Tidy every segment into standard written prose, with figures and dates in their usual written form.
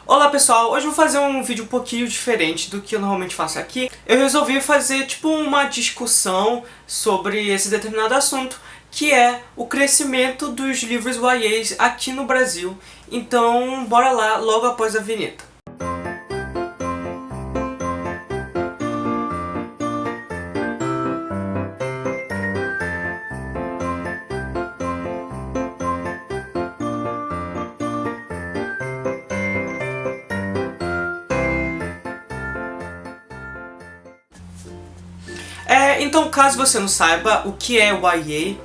Olá pessoal, hoje eu vou fazer um vídeo um pouquinho diferente do que eu normalmente faço aqui. Eu resolvi fazer tipo uma discussão sobre esse determinado assunto, que é o crescimento dos livros YAs aqui no Brasil. Então bora lá, logo após a vinheta. Então, caso você não saiba o que é YA,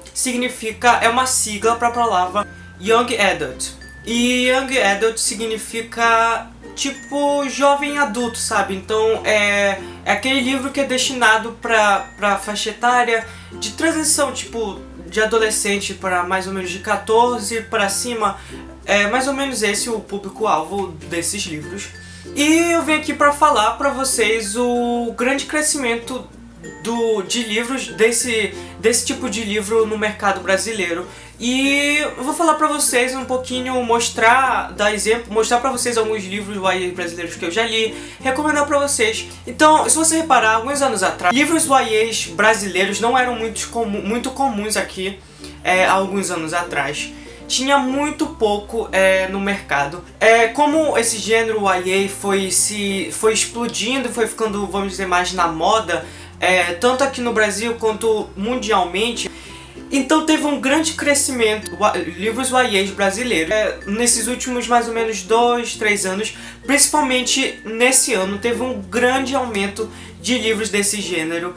é uma sigla para a palavra Young Adult. E Young Adult significa tipo jovem adulto, sabe? Então é aquele livro que é destinado para faixa etária de transição, tipo de adolescente para mais ou menos de 14 para cima. É mais ou menos esse o público-alvo desses livros. E eu vim aqui para falar para vocês o grande crescimento de livros, desse tipo de livro no mercado brasileiro. E eu vou falar pra vocês um pouquinho, mostrar pra vocês alguns livros YA brasileiros que eu já li, recomendar pra vocês. Então, se você reparar, alguns anos atrás, livros YAs brasileiros não eram muito comuns aqui, há alguns anos atrás. Tinha muito pouco no mercado. Como esse gênero YA foi explodindo, foi ficando, vamos dizer, mais na moda, tanto aqui no Brasil quanto mundialmente, então teve um grande crescimento livros YAs brasileiros nesses últimos mais ou menos 2, 3 anos. Principalmente nesse ano teve um grande aumento de livros desse gênero.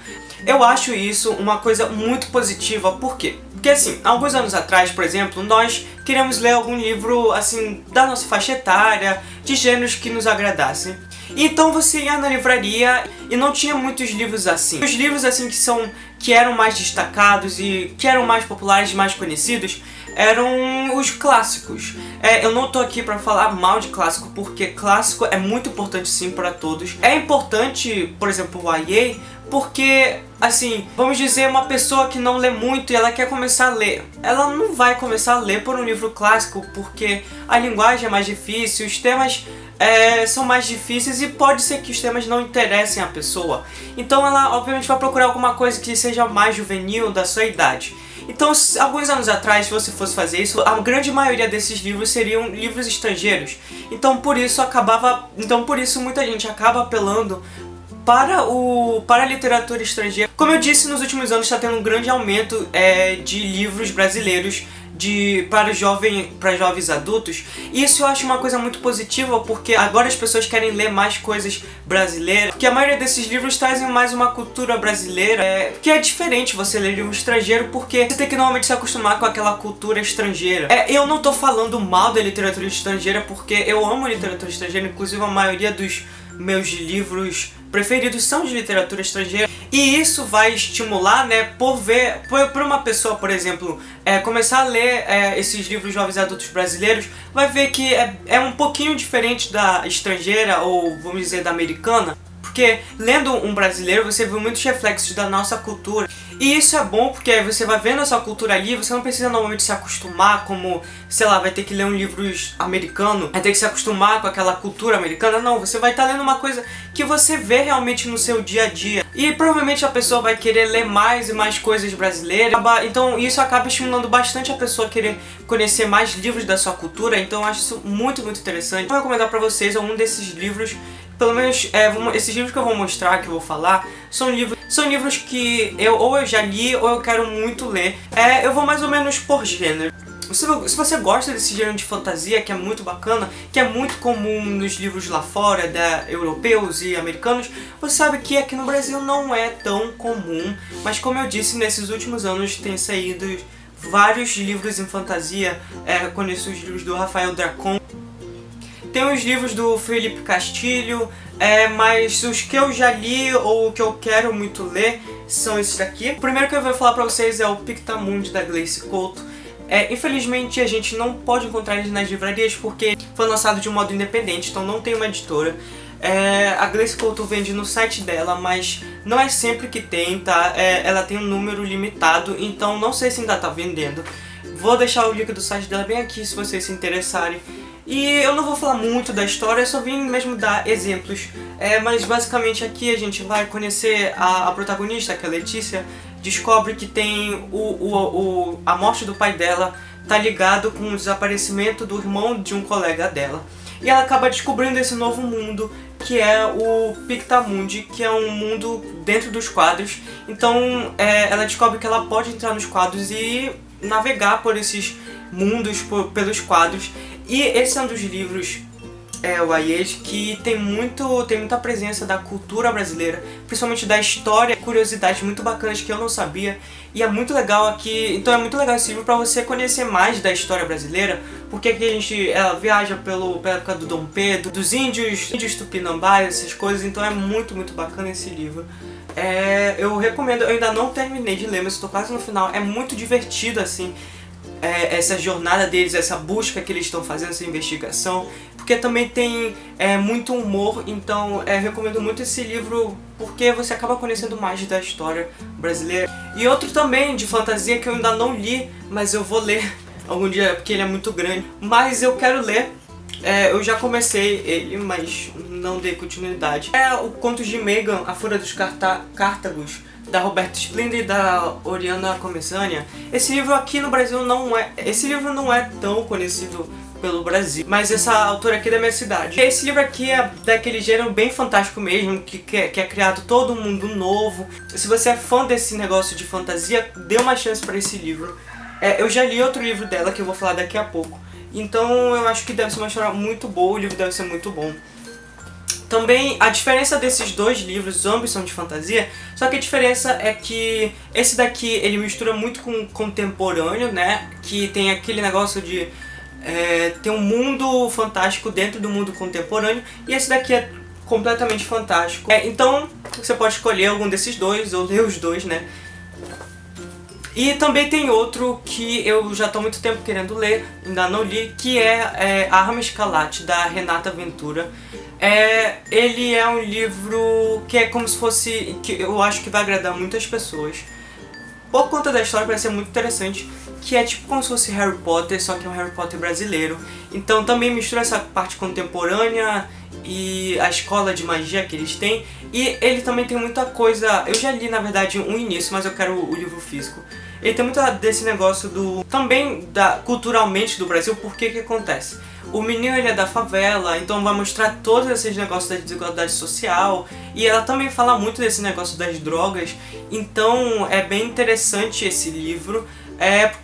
Eu acho isso uma coisa muito positiva. Por quê? Porque assim, alguns anos atrás, por exemplo, nós queríamos ler algum livro assim da nossa faixa etária, de gêneros que nos agradassem. Então você ia na livraria e não tinha muitos livros assim. Os livros assim que eram mais destacados e que eram mais populares, mais conhecidos, eram os clássicos. Eu não tô aqui pra falar mal de clássico, porque clássico é muito importante sim para todos. É importante, por exemplo, o YA, porque, assim, vamos dizer, uma pessoa que não lê muito e ela quer começar a ler. Ela não vai começar a ler por um livro clássico, porque a linguagem é mais difícil, os temas são mais difíceis e pode ser que os temas não interessem a pessoa. Então ela, obviamente, vai procurar alguma coisa que seja mais juvenil, da sua idade. Então, alguns anos atrás, se você fosse fazer isso, a grande maioria desses livros seriam livros estrangeiros. Então, por isso muita gente acaba apelando para a literatura estrangeira. Como eu disse, nos últimos anos está tendo um grande aumento de livros brasileiros para jovens adultos. E isso eu acho uma coisa muito positiva, porque agora as pessoas querem ler mais coisas brasileiras, porque a maioria desses livros trazem mais uma cultura brasileira, que é diferente você ler livro estrangeiro, porque você tem que normalmente se acostumar com aquela cultura estrangeira. Eu não tô falando mal da literatura estrangeira, porque eu amo literatura estrangeira, inclusive a maioria dos meus livros preferidos são de literatura estrangeira. E isso vai estimular, né, por uma pessoa, por exemplo, começar a ler esses livros jovens adultos brasileiros, vai ver que é um pouquinho diferente da estrangeira, ou vamos dizer, da americana. Porque lendo um brasileiro você vê muitos reflexos da nossa cultura. E isso é bom porque você vai vendo essa cultura ali, você não precisa normalmente se acostumar como, sei lá, vai ter que ler um livro americano, vai ter que se acostumar com aquela cultura americana. Não, você vai estar lendo uma coisa que você vê realmente no seu dia a dia. E provavelmente a pessoa vai querer ler mais e mais coisas brasileiras. Então isso acaba estimulando bastante a pessoa a querer conhecer mais livros da sua cultura. Então eu acho isso muito, muito interessante. Vou recomendar pra vocês algum desses livros. Pelo menos esses livros que eu vou mostrar, que eu vou falar, são livros que eu já li ou eu quero muito ler. Eu vou mais ou menos por gênero. Se você gosta desse gênero de fantasia, que é muito bacana, que é muito comum nos livros lá fora, europeus e americanos, você sabe que aqui no Brasil não é tão comum. Mas como eu disse, nesses últimos anos tem saído vários livros em fantasia. Conheço os livros do Rafael Dracon. Tem os livros do Felipe Castilho, mas os que eu já li ou que eu quero muito ler são esses daqui. O primeiro que eu vou falar pra vocês é o Pictamundi, da Gleice Couto. Infelizmente a gente não pode encontrar ele nas livrarias porque foi lançado de um modo independente, então não tem uma editora. A Gleice Couto vende no site dela, mas não é sempre que tem, tá? Ela tem um número limitado, então não sei se ainda tá vendendo. Vou deixar o link do site dela bem aqui se vocês se interessarem. E eu não vou falar muito da história, eu só vim mesmo dar exemplos. Mas basicamente aqui a gente vai conhecer a protagonista, que é a Letícia, descobre que tem a morte do pai dela tá ligado com o desaparecimento do irmão de um colega dela. E ela acaba descobrindo esse novo mundo, que é o Pictamundi, que é um mundo dentro dos quadros. Então ela descobre que ela pode entrar nos quadros e navegar por esses mundos, pelos quadros. E esse é um dos livros, o YAs, que tem muita presença da cultura brasileira, principalmente da história, curiosidades muito bacanas que eu não sabia. E é muito legal aqui, então é muito legal esse livro para você conhecer mais da história brasileira, porque aqui a gente viaja pela época do Dom Pedro, dos índios tupinambás, essas coisas, então é muito bacana esse livro. Eu recomendo, eu ainda não terminei de ler, mas estou quase no final, é muito divertido assim. Essa jornada deles, essa busca que eles estão fazendo, essa investigação, porque também tem muito humor, então recomendo muito esse livro porque você acaba conhecendo mais da história brasileira. E outro também de fantasia que eu ainda não li, mas eu vou ler algum dia porque ele é muito grande, mas eu quero ler. Eu já comecei ele, mas não dei continuidade. É o Contos de Megan, A Fúria dos Cártagos, da Roberta Splendid e da Oriana Começânia. Esse livro aqui no Brasil não é tão conhecido pelo Brasil, mas essa autora aqui é da minha cidade. Esse livro aqui é daquele gênero bem fantástico mesmo, que é criado todo um mundo novo. Se você é fã desse negócio de fantasia, dê uma chance para esse livro. Eu já li outro livro dela, que eu vou falar daqui a pouco. Então eu acho que deve ser uma história muito boa, o livro deve ser muito bom. Também a diferença desses dois livros, ambos são de fantasia, só que a diferença é que esse daqui ele mistura muito com contemporâneo, né? Que tem aquele negócio de ter um mundo fantástico dentro do mundo contemporâneo, e esse daqui é completamente fantástico. Então você pode escolher algum desses dois, ou ler os dois, né? E também tem outro que eu já estou há muito tempo querendo ler, ainda não li, que é A Arma Escarlate, da Renata Ventura. Ele é um livro que é como se fosse, que eu acho que vai agradar muitas pessoas. Por conta da história parece ser muito interessante, que é tipo como se fosse Harry Potter, só que é um Harry Potter brasileiro. Então também mistura essa parte contemporânea e a escola de magia que eles têm. E ele também tem muita coisa, eu já li na verdade um início, mas eu quero o livro físico. Ele tem muito desse negócio também culturalmente do Brasil, porque que acontece? O menino ele é da favela, então vai mostrar todos esses negócios da desigualdade social, e ela também fala muito desse negócio das drogas, então é bem interessante esse livro.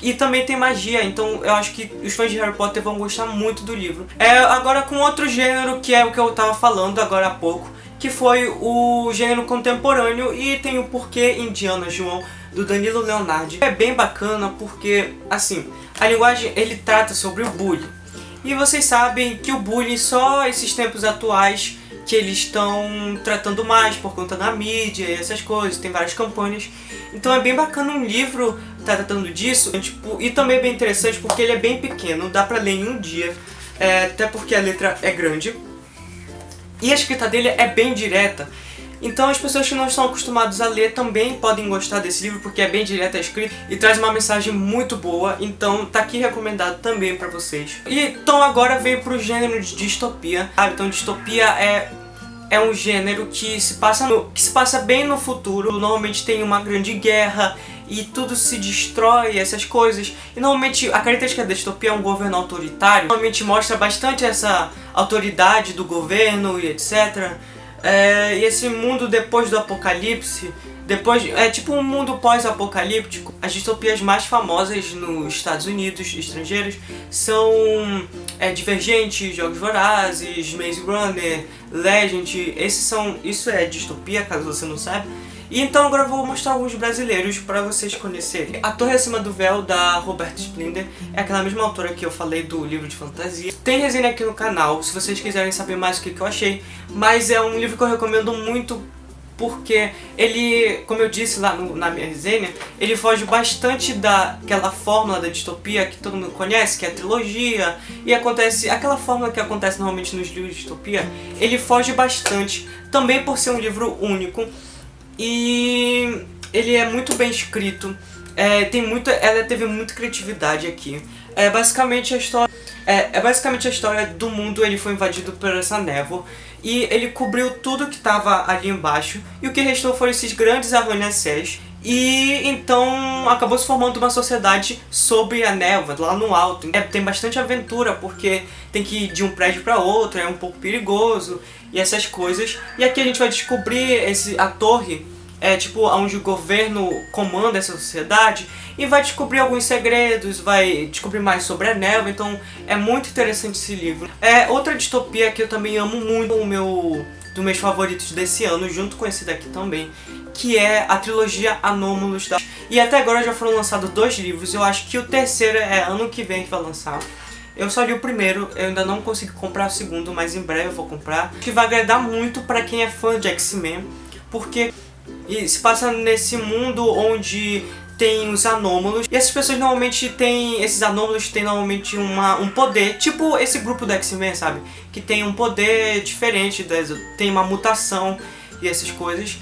E também tem magia, então eu acho que os fãs de Harry Potter vão gostar muito do livro. Agora com outro gênero, que é o que eu tava falando agora há pouco, que foi o gênero contemporâneo, e tem o Porquê Indiana João, do Danilo Leonardi. É bem bacana porque, assim, a linguagem ele trata sobre o bullying. E vocês sabem que o bullying só esses tempos atuais que eles estão tratando mais por conta da mídia e essas coisas, tem várias campanhas. Então é bem bacana um livro tratando disso, e também é bem interessante porque ele é bem pequeno, dá pra ler em um dia, até porque a letra é grande. E a escrita dele é bem direta. Então as pessoas que não estão acostumadas a ler também podem gostar desse livro, porque é bem direto a escrita e traz uma mensagem muito boa, então tá aqui recomendado também pra vocês. E então agora veio pro gênero de distopia, sabe? Então distopia é um gênero que se passa bem no futuro, normalmente tem uma grande guerra e tudo se destrói, essas coisas. E normalmente a característica da distopia é um governo autoritário, normalmente mostra bastante essa autoridade do governo e etc. E esse mundo depois do apocalipse, é tipo um mundo pós-apocalíptico. As distopias mais famosas nos Estados Unidos, estrangeiras, são Divergente, Jogos Vorazes, Maze Runner, Legend. Isso é distopia, caso você não saiba. E então agora eu vou mostrar alguns brasileiros para vocês conhecerem. A Torre Acima do Véu, da Roberta Splendid, é aquela mesma autora que eu falei do livro de fantasia. Tem resenha aqui no canal, se vocês quiserem saber mais o que eu achei. Mas é um livro que eu recomendo muito, porque ele, como eu disse lá na minha resenha, ele foge bastante daquela fórmula da distopia que todo mundo conhece, que é a trilogia, e acontece aquela fórmula que acontece normalmente nos livros de distopia. Ele foge bastante, também por ser um livro único. E ele é muito bem escrito, ela teve muita criatividade aqui. Basicamente a história É basicamente a história do mundo. Ele foi invadido por essa névoa e ele cobriu tudo que estava ali embaixo, e o que restou foram esses grandes arranha-céus. E então acabou se formando uma sociedade sobre a névoa, lá no alto. Tem bastante aventura, porque tem que ir de um prédio para outro, é um pouco perigoso e essas coisas. E aqui a gente vai descobrir a torre, tipo onde o governo comanda essa sociedade, e vai descobrir alguns segredos, vai descobrir mais sobre a névoa. Então é muito interessante esse livro. Outra distopia que eu também amo muito, dos meus favoritos desse ano, junto com esse daqui também, que é a trilogia Anômalos. E até agora já foram lançados 2 livros, eu acho que o terceiro é ano que vem que vai lançar. Eu só li o primeiro, eu ainda não consegui comprar o segundo, mas em breve eu vou comprar. Que vai agradar muito pra quem é fã de X-Men, porque se passa nesse mundo onde tem os anômalos, e essas pessoas normalmente têm, esses anômalos têm normalmente um poder, tipo esse grupo do X-Men, sabe? Que tem um poder diferente, tem uma mutação e essas coisas.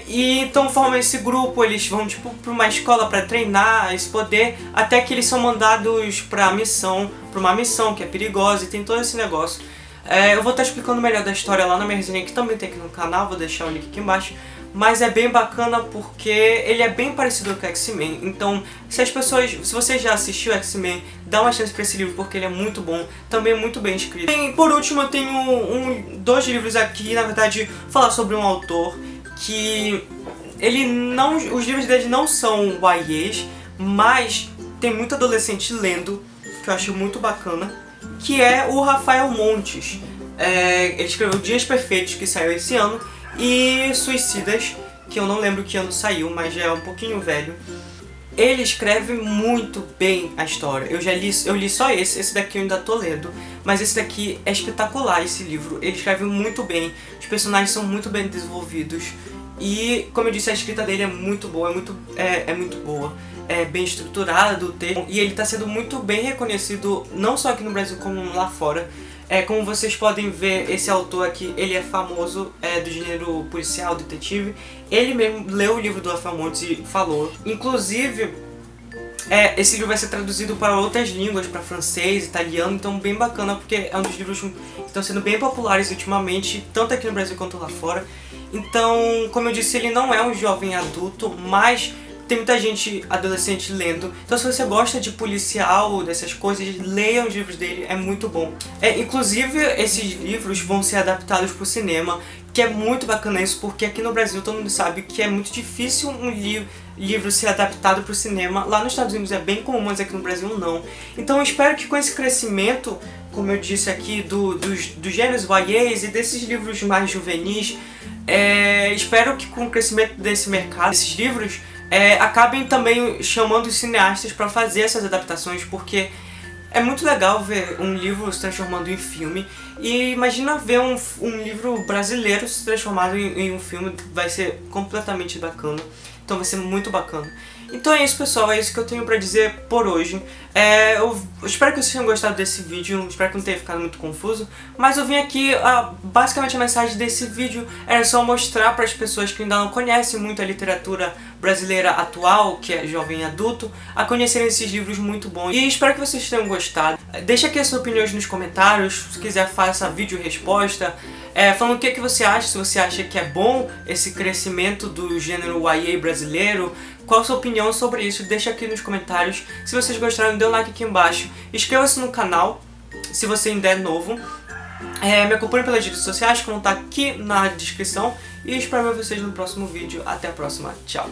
E então formam esse grupo, eles vão tipo pra uma escola pra treinar esse poder, até que eles são mandados pra uma missão que é perigosa, e tem todo esse negócio. Eu vou estar explicando melhor da história lá na minha resenha, que também tem aqui no canal, vou deixar o link aqui embaixo. Mas é bem bacana porque ele é bem parecido com o X-Men. Então, se você já assistiu X-Men, dá uma chance pra esse livro, porque ele é muito bom, também muito bem escrito. E por último, eu tenho 2 livros aqui, na verdade, falar sobre um autor que os livros dele não são YAs, mas tem muito adolescente lendo, que eu acho muito bacana, que é o Rafael Montes. Ele escreveu Dias Perfeitos, que saiu esse ano, e Suicidas, que eu não lembro que ano saiu, mas já é um pouquinho velho. Ele escreve muito bem a história. Eu li só esse daqui eu ainda tô lendo, mas esse daqui é espetacular, esse livro. Ele escreve muito bem, os personagens são muito bem desenvolvidos, e como eu disse, a escrita dele é muito boa, é muito boa. É bem estruturado o texto, e ele está sendo muito bem reconhecido, não só aqui no Brasil como lá fora. Como vocês podem ver, esse autor aqui, ele é famoso, do gênero policial, detetive. Ele mesmo leu o livro do Rafael Montes e falou. Inclusive, esse livro vai ser traduzido para outras línguas, para francês, italiano, então bem bacana, porque é um dos livros que estão sendo bem populares ultimamente, tanto aqui no Brasil quanto lá fora. Então, como eu disse, ele não é um jovem adulto, mas tem muita gente adolescente lendo. Então, se você gosta de policial, dessas coisas, leia os livros dele, é muito bom. Inclusive, esses livros vão ser adaptados para o cinema, que é muito bacana isso, porque aqui no Brasil todo mundo sabe que é muito difícil um livro ser adaptado para o cinema. Lá nos Estados Unidos é bem comum, mas aqui no Brasil não. Então, eu espero que com esse crescimento, como eu disse aqui, dos gêneros YAs e desses livros mais juvenis, espero que com o crescimento desse mercado, desses livros, acabem também chamando os cineastas para fazer essas adaptações, porque é muito legal ver um livro se transformando em filme, e imagina ver um livro brasileiro se transformado em um filme, vai ser completamente bacana, então vai ser muito bacana. Então é isso, pessoal, é isso que eu tenho pra dizer por hoje. Eu espero que vocês tenham gostado desse vídeo, espero que não tenha ficado muito confuso, mas eu vim aqui, basicamente a mensagem desse vídeo era só mostrar para as pessoas que ainda não conhecem muito a literatura brasileira atual, que é jovem adulto, a conhecerem esses livros muito bons. E espero que vocês tenham gostado. Deixa aqui as suas opiniões nos comentários, se quiser faça vídeo resposta, falando o que você acha, se você acha que é bom esse crescimento do gênero YA brasileiro, qual a sua opinião sobre isso, deixa aqui nos comentários. Se vocês gostaram, dê um like aqui embaixo, inscreva-se no canal, se você ainda é novo, me acompanhe pelas redes sociais, que vão estar aqui na descrição, e espero ver vocês no próximo vídeo. Até a próxima, tchau!